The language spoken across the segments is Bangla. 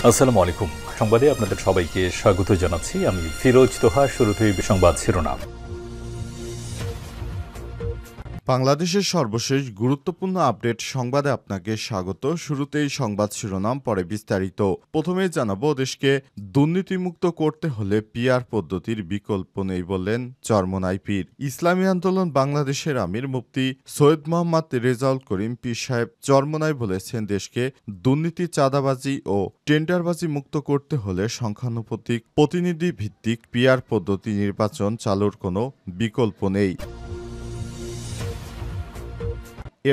আসসালামু আলাইকুম। সংবাদে আপনাদের সবাইকে স্বাগত জানাচ্ছি। আমি ফিরোজ তোহা। শুরুতেই সংবাদ শিরোনাম। বাংলাদেশের সর্বশেষ গুরুত্বপূর্ণ আপডেট সংবাদে আপনাকে স্বাগত। শুরুতেই সংবাদ শিরোনাম, পরে বিস্তারিত। প্রথমেই জানাবো, দেশকে দুর্নীতিমুক্ত করতে হলে পিআর পদ্ধতির বিকল্প নেই বললেন চরমোনাই পীর। ইসলামী আন্দোলন বাংলাদেশের আমির মুফতি সৈয়দ মোহাম্মদ রেজাউল করিম পীর সাহেব চরমোনাই বলেছেন, দেশকে দুর্নীতি, চাঁদাবাজি ও টেন্ডারবাজি মুক্ত করতে হলে সংখ্যানুপাতিক প্রতিনিধি ভিত্তিক পিআর পদ্ধতি নির্বাচন চালুর কোনো বিকল্প নেই।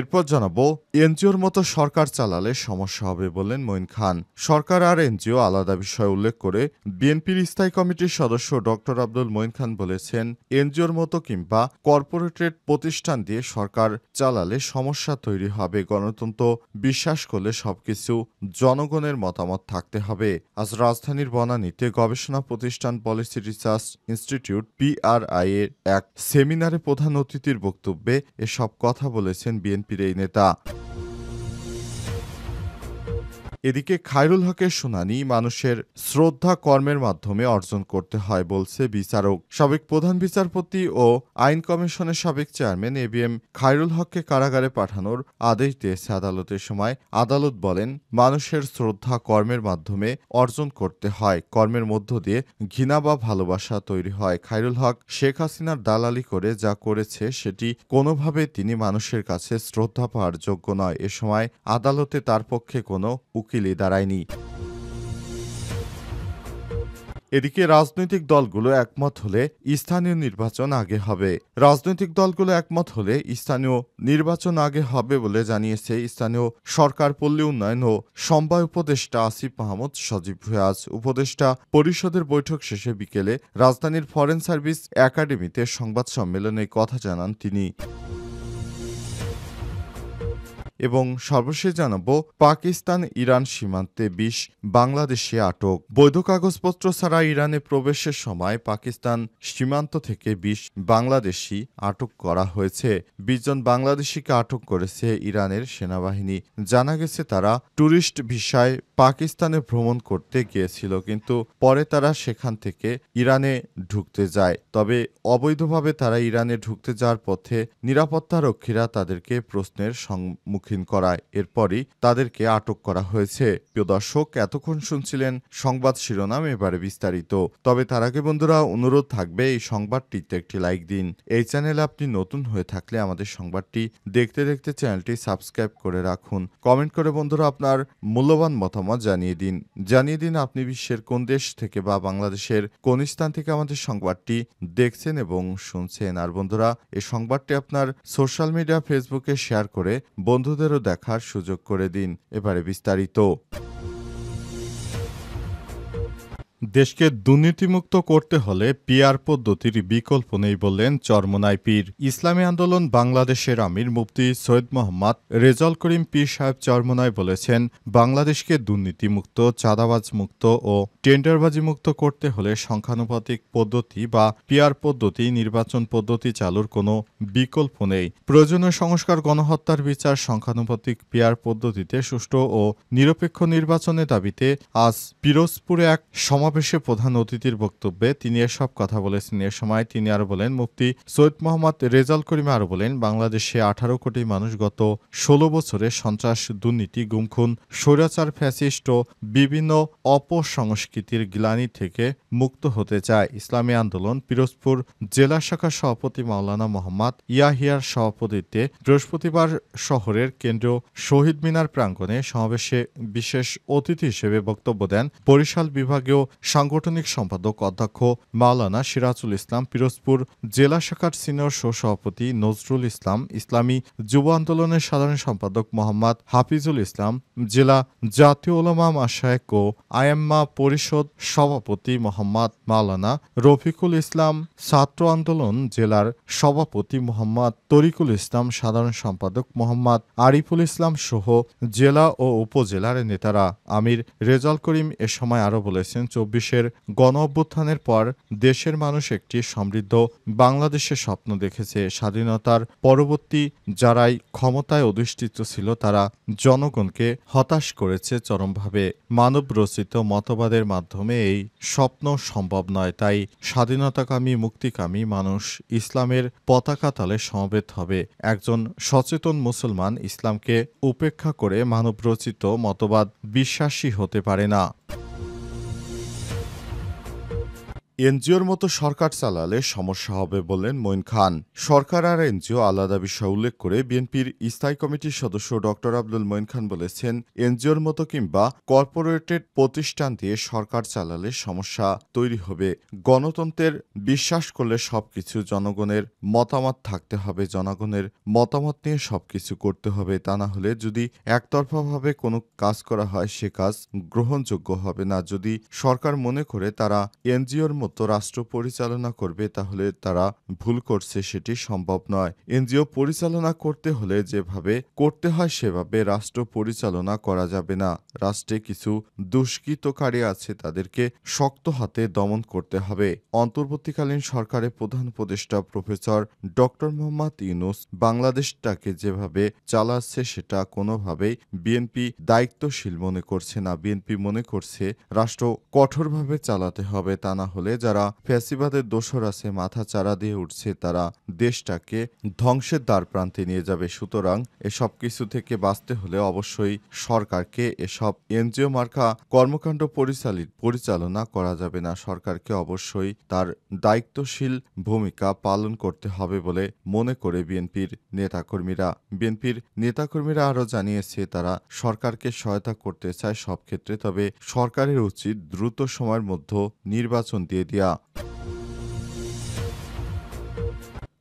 এরপর জানাবো, এনজিওর মতো সরকার চালালে সমস্যা হবে বললেন মঈন খান। সরকার আর এনজিও আলাদা বিষয় উল্লেখ করে বিএনপির স্থায়ী কমিটির সদস্য ডক্টর আব্দুল মঈন খান বলেছেন, এনজিওর মতো কিংবা কর্পোরেটেড প্রতিষ্ঠান দিয়ে সরকার চালালে সমস্যা তৈরি হবে। গণতন্ত্র বিশ্বাস করলে সবকিছু জনগণের মতামত থাকতে হবে। আজ রাজধানীর বনানীতে গবেষণা প্রতিষ্ঠান পলিসি রিসার্চ ইনস্টিটিউট PRI এর এক সেমিনারে প্রধান অতিথির বক্তব্যে এসব কথা বলেছেন বিএনপির এই নেতা। এদিকে খায়রুল হকের শুনানি মানুষের শ্রদ্ধা কর্মের মাধ্যমে অর্জন করতে হয় বলছে বিচারক। সাবেক প্রধান বিচারপতি ও আইন কমিশনের সাবেক চেয়ারম্যান ABM খায়রুল হককে কারাগারে পাঠানোর আদেশ দিয়েছে আদালতের সময় আদালত বলেন, মানুষের শ্রদ্ধা কর্মের মাধ্যমে অর্জন করতে হয়। কর্মের মধ্য দিয়ে ঘৃণা বা ভালোবাসা তৈরি হয়। খায়রুল হক শেখ হাসিনার দালালি করে যা করেছে সেটি কোনোভাবে তিনি মানুষের কাছে শ্রদ্ধা পাওয়ার যোগ্য নয়। এ সময় আদালতে তার পক্ষে কোনো উকিলই দাঁড়ায়নি। এদিকে রাজনৈতিক দলগুলো একমত হলে স্থানীয় নির্বাচন আগে হবে। রাজনৈতিক দলগুলো একমত হলে স্থানীয় নির্বাচন আগে হবে বলে জানিয়েছে স্থানীয় সরকার, পল্লী উন্নয়ন ও সমবায় উপদেষ্টা আসিফ মাহমুদ সজীব ভুঁইয়া। উপদেষ্টা পরিষদের বৈঠক শেষে বিকেলে রাজধানীর ফরেন সার্ভিস একাডেমিতে সংবাদ সম্মেলনে কথা জানান তিনি। এবং সর্বশেষ জানাবো, পাকিস্তান ইরান সীমান্তে 20 বাংলাদেশি আটক। বৈধ কাগজপত্র ছাড়া ইরানে প্রবেশের সময় পাকিস্তান সীমান্ত থেকে 20 বাংলাদেশি আটক করা হয়েছে। 20 জন বাংলাদেশিকে আটক করেছে ইরানের সেনাবাহিনী। জানা গেছে, তারা ট্যুরিস্ট ভিসায় পাকিস্তানে ভ্রমণ করতে গিয়েছিল, কিন্তু পরে তারা সেখান থেকে ইরানে ঢুকতে যায়। তবে অবৈধভাবে তারা ইরানে ঢুকতে যাওয়ার পথে নিরাপত্তারক্ষীরা তাদেরকে প্রশ্নের সম্মুখীন করায়। এরপরই তাদেরকে আটক করা হয়েছে। প্রিয় দর্শক, এতক্ষণ শুনছিলেন সংবাদ শিরোনাম, এবারে বিস্তারিত। তবে তার আগে বন্ধুরা, অনুরোধ থাকবে এই সংবাদটিতে একটি লাইক দিন। এই চ্যানেলে আপনি নতুন হয়ে থাকলে আমাদের সংবাদটি দেখতে দেখতে চ্যানেলটি সাবস্ক্রাইব করে রাখুন। কমেন্ট করে বন্ধুরা আপনার মূল্যবান মতামত জানিয়ে দিন আপনি বিশ্বের কোন দেশ থেকে বা বাংলাদেশের কোন স্থান থেকে আমাদের সংবাদটি দেখছেন এবং শুনছেন। আর বন্ধুরা, এই সংবাদটি আপনার সোশ্যাল মিডিয়া ফেসবুকে শেয়ার করে বন্ধুদেরও দেখার সুযোগ করে দিন। এবারে বিস্তারিত। দেশকে দুর্নীতিমুক্ত করতে হলে পিআর পদ্ধতির বিকল্প নেই বললেন চরমোনাই পীর। ইসলামী আন্দোলন বাংলাদেশের আমির মুফতি সৈয়দ মোহাম্মদ রেজাউল করিম পীর সাহেব চরমোনাই বলেছেন, বাংলাদেশকে দুর্নীতিমুক্ত, চাঁদাবাজ মুক্ত ও টেন্ডারবাজি মুক্ত করতে হলে সংখ্যানুপাতিক পদ্ধতি বা পিআর পদ্ধতি নির্বাচন পদ্ধতি চালুর কোনো বিকল্প নেই। প্রয়োজনীয় সংস্কার, গণহত্যার বিচার, সংখ্যানুপাতিক পিআর পদ্ধতিতে সুষ্ঠু ও নিরপেক্ষ নির্বাচনের দাবিতে আজ পিরোজপুরে এক সমাবেশে প্রধান অতিথির বক্তব্যে তিনি এসব কথা বলেছেন। এ সময় তিনি আরো বলেন, মুফতি সৈয়দ মোহাম্মদ রেজাউল করিম আরো বলেন, বাংলাদেশে 18 কোটি মানুষ গত 16 বছরে সন্ত্রাস, দুর্নীতি, গুমখুন, স্বৈরাচার, ফ্যাসিস্ট ও বিভিন্ন অপসংস্কৃতির গ্লানি থেকে মুক্ত হতে চায়। ইসলামী আন্দোলন পিরোজপুর জেলা শাখার সভাপতি মাওলানা মোহাম্মদ ইয়াহিয়ার সভাপতিত্বে বৃহস্পতিবার শহরের কেন্দ্রীয় শহীদ মিনার প্রাঙ্গণে সমাবেশে বিশেষ অতিথি হিসেবে বক্তব্য দেন বরিশাল বিভাগীয় সাংগঠনিক সম্পাদক অধ্যক্ষ মাওলানা সিরাজুল ইসলাম, পিরোজপুর জেলা শাখার সিনিয়র সভাপতি নজরুল ইসলাম, ইসলামী যুব আন্দোলনের সাধারণ সম্পাদক মোহাম্মদ হাফিজুল ইসলাম, জেলা জাতীয় উলামা মাশায়েখ ও আয়াম্মা পরিষদ সভাপতি মোহাম্মদ মাওলানা রফিকুল ইসলাম, ছাত্র আন্দোলন জেলার সভাপতি মোহাম্মদ তরিকুল ইসলাম, সাধারণ সম্পাদক মোহাম্মদ আরিফুল ইসলাম সহ জেলা ও উপজেলার নেতারা। আমির রেজাউল করিম এ সময় আরো বলেছেন, ২০২৪-এর গণঅভ্যুত্থানের পর দেশের মানুষ একটি সমৃদ্ধ বাংলাদেশের স্বপ্ন দেখেছে। স্বাধীনতার পরবর্তী যারাই ক্ষমতায় অধিষ্ঠিত ছিল তারা জনগণকে হতাশ করেছে চরমভাবে। মানবরচিত মতবাদের মাধ্যমে এই স্বপ্ন সম্ভব নয়। তাই স্বাধীনতাকামী মুক্তিকামী মানুষ ইসলামের পতাকা তলে সমবেত হবে। একজন সচেতন মুসলমান ইসলামকে উপেক্ষা করে মানবরচিত মতবাদ বিশ্বাসী হতে পারে না। এনজিওর মতো সরকার চালালে সমস্যা হবে বললেন মঈন খান। সরকার আর এনজিও আলাদা বিষয় উল্লেখ করে বিএনপির স্থায়ী কমিটির সদস্য ড আব্দুল মঈন খান বলেছেন, এনজিওর মতো কিংবা কর্পোরেটেড প্রতিষ্ঠান দিয়ে সরকার চালালে সমস্যা তৈরি হবে। গণতন্ত্রের বিশ্বাস করলে সবকিছু জনগণের মতামত থাকতে হবে, জনগণের মতামত নিয়ে সবকিছু করতে হবে। তা না হলে যদি একতরফাভাবে কোনো কাজ করা হয় সে কাজ গ্রহণযোগ্য হবে না। যদি সরকার মনে করে তারা এনজিওর মতো রাষ্ট্র পরিচালনা করবে তাহলে তারা ভুল করছে, সেটি সম্ভব নয়। এনজিও পরিচালনা করতে হলে যেভাবে করতে হয় সেভাবে রাষ্ট্র পরিচালনা করা যাবে না। রাষ্ট্রে কিছু দুষ্কৃতকারী আছে, তাদেরকে শক্ত হাতে দমন করতে হবে। অন্তর্বর্তীকালীন সরকারের প্রধান উপদেষ্টা প্রফেসর ড মোহাম্মদ ইউনূস বাংলাদেশটাকে যেভাবে চালাচ্ছে সেটা কোনোভাবেই বিএনপি দায়িত্বশীল মনে করছে না। বিএনপি মনে করছে রাষ্ট্র কঠোরভাবে চালাতে হবে, তা না হলে যারা ফ্যাসিবাদের দোসর আছে মাথা চারা দিয়ে উঠছে তারা দেশটাকে ধ্বংসের দ্বারপ্রান্তে নিয়ে যাবে। সুতরাং এসব কিছু থেকে বাঁচতে হলে অবশ্যই সরকারকে এসব এনজিও মার্কা কর্মকাণ্ড পরিচালনা করা যাবে না। সরকারকে অবশ্যই তার দায়িত্বশীল ভূমিকা পালন করতে হবে বলে মনে করে বিএনপির নেতাকর্মীরা আরও জানিয়েছে তারা সরকারকে সহায়তা করতে চায় সব ক্ষেত্রে, তবে সরকারের উচিত দ্রুত সময়ের মধ্যে নির্বাচন দিয়ে দেয়া।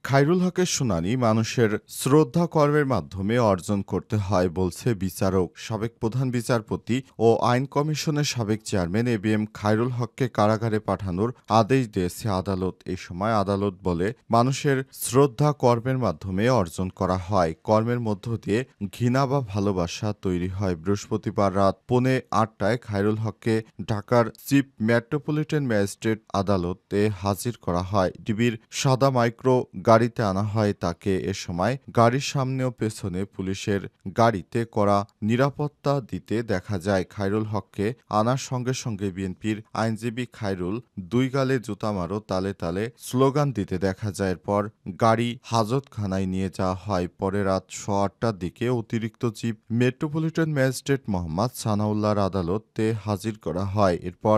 খায়রুল হকের শুনানি মানুষের শ্রদ্ধা কর্মের মাধ্যমে অর্জন করতে হয় বলছে বিচারক। সাবেক প্রধান বিচারপতি ও আইন কমিশনের সাবেক চেয়ারম্যান এবিএম খায়রুল হককে কারাগারে পাঠানোর আদেশ দিয়েছে আদালত। এই সময় আদালত বলে মানুষের শ্রদ্ধা কর্মের মাধ্যমে অর্জন করা হয়, কর্মের মধ্য দিয়ে ঘৃণা বা ভালোবাসা তৈরি হয়। বৃহস্পতিবার রাত 8:45 খায়রুল হককে ঢাকার চিফ মেট্রোপলিটন ম্যাজিস্ট্রেট আদালতে হাজির করা হয়। ডিবির সাদা মাইক্রো গাড়িতে আনা হয় তাকে। এ সময় গাড়ির সামনে ও পেছনে পুলিশের গাড়িতে কড়া নিরাপত্তা দিতে দেখা যায়। খায়রুল হককে আনার সঙ্গে সঙ্গে বিএনপির আইনজীবী খায়রুল দুই গালে জুতা মারো তালে তালে স্লোগান দিতে দেখা যায়। এরপর গাড়ি হাজতখানায় নিয়ে যাওয়া হয়। পরে রাত 8:15টার দিকে অতিরিক্ত চিফ মেট্রোপলিটন ম্যাজিস্ট্রেট মোহাম্মদ সানাউল্লাহর আদালতে হাজির করা হয়। এরপর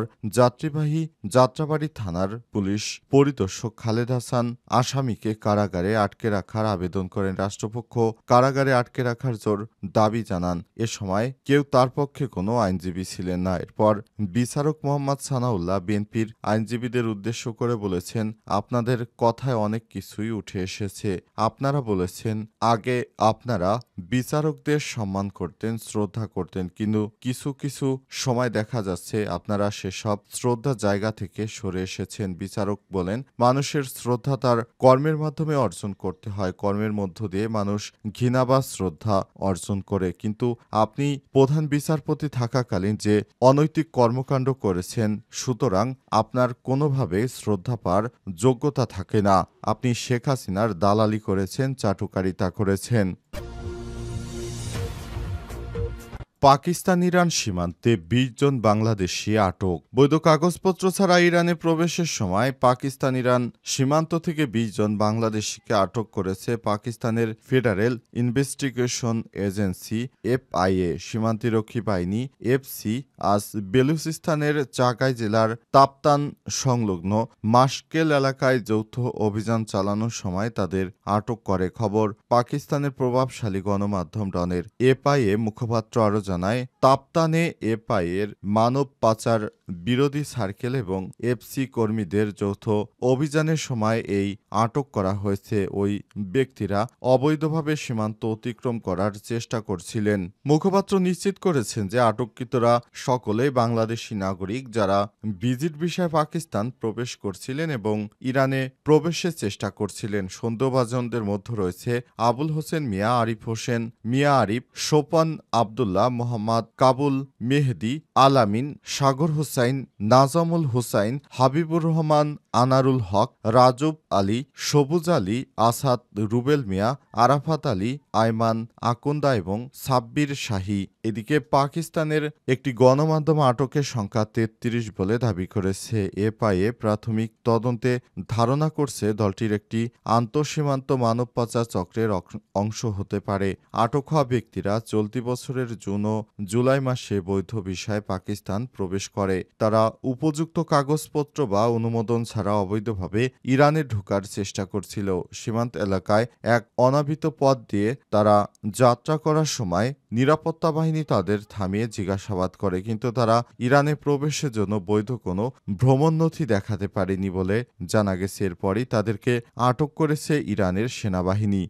যাত্রাবাড়ি থানার পুলিশ পরিদর্শক খালেদ হাসান আসামিকে কারাগারে আটকে রাখার আবেদন করেন। রাষ্ট্রপক্ষ কারাগারে আটকে রাখার জোর দাবি জানান। এ সময় কেউ তার পক্ষে কোনো আইনজীবী ছিলেন না। এরপর বিচারক মোহাম্মদ সানাউল্লাহ বিএনপির আইনজীবীদের উদ্দেশ্য করে বলেছেন, আপনাদের কথায় অনেক কিছুই উঠে এসেছে। আপনারা বলেছেন আগে আপনারা বিচারকদের সম্মান করতেন, শ্রদ্ধা করতেন, কিন্তু কিছু সময় দেখা যাচ্ছে আপনারা সেসব শ্রদ্ধা জায়গা থেকে সরে এসেছেন। বিচারক বলেন, মানুষের শ্রদ্ধা তার কর্মের মাধ্যমে অর্জন করতে হয়, কর্মের মধ্য দিয়ে মানুষ ঘৃণা বা শ্রদ্ধা অর্জন করে। কিন্তু আপনি প্রধান বিচারপতি থাকাকালীন যে অনৈতিক কর্মকাণ্ড করেছেন, সুতরাং আপনার কোনোভাবে শ্রদ্ধা পাওয়ার যোগ্যতা থাকে না। আপনি শেখ হাসিনার দালালি করেছেন, চাটুকারিতা করেছেন। পাকিস্তান ইরান সীমান্তে ২০ জন বাংলাদেশি আটক। বৈধ কাগজপত্র ছাড়া ইরানে প্রবেশের সময় পাকিস্তান ইরান সীমান্ত থেকে ২০ জন বাংলাদেশিকে আটক করেছে পাকিস্তানের ফেডারেল ইনভেস্টিগেশন এজেন্সি এফআইএ। সীমান্তরক্ষী বাহিনী এফসি আজ বেলুচিস্তানের চাগাই জেলার তাপ্তান সংলগ্ন মাসকেল এলাকায় যৌথ অভিযান চালানোর সময় তাদের আটক করে। খবর পাকিস্তানের প্রভাবশালী গণমাধ্যম ডনের। এফআইএ মুখপাত্র আরও জানায়, তাপ্তানে এফআইএর মানব পাচার বিরোধী সার্কেল এবং এফসি কর্মীদের যৌথ অভিযানের সময় এই আটক করা হয়েছে। ওই ব্যক্তিরা অবৈধভাবে সীমান্ত অতিক্রম করার চেষ্টা করছিলেন। মুখপাত্র নিশ্চিত করেছেন যে আটককৃতরা সকলেই বাংলাদেশি নাগরিক যারা ভিজিট ভিসায় পাকিস্তান প্রবেশ করছিলেন এবং ইরানে প্রবেশের চেষ্টা করছিলেন। সন্দেহভাজনদের মধ্যে রয়েছে আবুল হোসেন মিয়া, আরিফ হোসেন মিয়া, আরিফ, সোপান আবদুল্লাহ, মোহাম্মদ কাবুল মেহেদি আলামিন, সাগর হুসাইন, নাজামুল হুসাইন, হাবিবুর রহমান, আনারুল হক, রাজব আলী, সবুজ আলী, আসাদ, রুবেল মিয়া, আরাফাত আলী, আয়মান আকন্দা এবং সাব্বির শাহী। এদিকে পাকিস্তানের একটি গণমাধ্যম আটকের সংখ্যা ৩৩ বলে দাবি করেছে। এফআইএ প্রাথমিক তদন্তে ধারণা করছে দলটির একটি আন্তঃসীমান্ত মানব পাচার চক্রের অংশ হতে পারে। আটক হওয়া ব্যক্তিরা চলতি বছরের জুন ও জুলাই মাসে বৈধ ভিসায় পাকিস্তান প্রবেশ করে। তারা উপযুক্ত কাগজপত্র বা অনুমোদন ছাড়া অবৈধভাবে ইরানে ঢোকার চেষ্টা করছিল। সীমান্ত এলাকায় এক অনাবৃত পথ দিয়ে তারা যাত্রা করার সময় নিরাপত্তা বাহিনী তাদের থামিয়ে জিজ্ঞাসাবাদ করে, কিন্তু তারা ইরানে প্রবেশের জন্য বৈধ কোনো ভ্রমণ নথি দেখাতে পারেনি বলে জানা গেছে। এরপরই তাদেরকে আটক করেছে ইরানের সেনাবাহিনী।